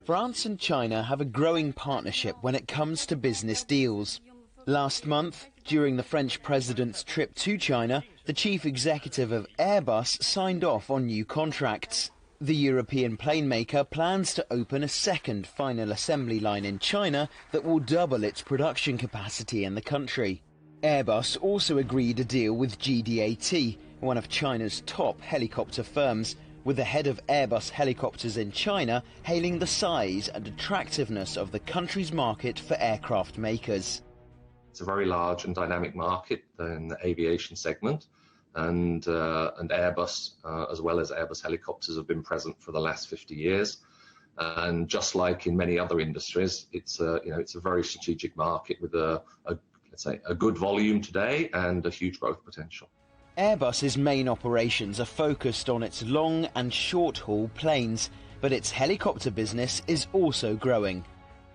France and China have a growing partnership when it comes to business deals. Last month, during the French president's trip to China, the chief executive of Airbus signed off on new contracts. The European plane maker plans to open a second final assembly line in China that will double its production capacity in the country. Airbus also agreed a deal with GDAT, one of China's top helicopter firms, with the head of Airbus Helicopters in China hailing the size and attractiveness of the country's market for aircraft makers. It's a very large and dynamic market in the aviation segment, and Airbus, as well as Airbus Helicopters, have been present for the last 50 years. And just like in many other industries, it's a very strategic market with let's say a good volume today and a huge growth potential. Airbus's main operations are focused on its long and short-haul planes, but its helicopter business is also growing.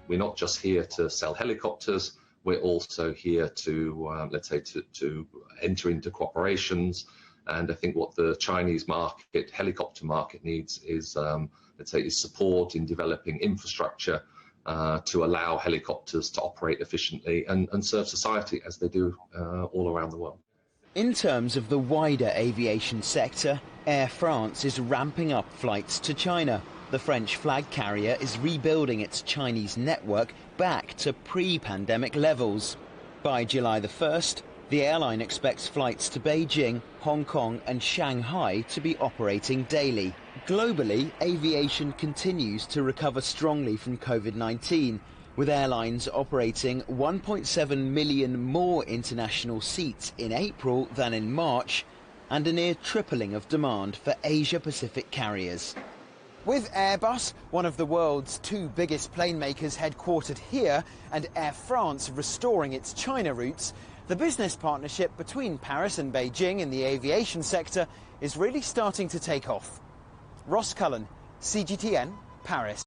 We're not just here to sell helicopters, we're also here to, let's say, to enter into cooperations. And I think what the Chinese market, helicopter market needs is, let's say, is support in developing infrastructure to allow helicopters to operate efficiently and serve society as they do all around the world. In terms of the wider aviation sector, Air France is ramping up flights to China. The French flag carrier is rebuilding its Chinese network back to pre-pandemic levels. By July the 1st, the airline expects flights to Beijing, Hong Kong and Shanghai to be operating daily. Globally, aviation continues to recover strongly from COVID-19, with airlines operating 1.7 million more international seats in April than in March, and a near tripling of demand for Asia-Pacific carriers. With Airbus, one of the world's two biggest plane makers headquartered here, and Air France restoring its China routes, the business partnership between Paris and Beijing in the aviation sector is really starting to take off. Ross Cullen, CGTN, Paris.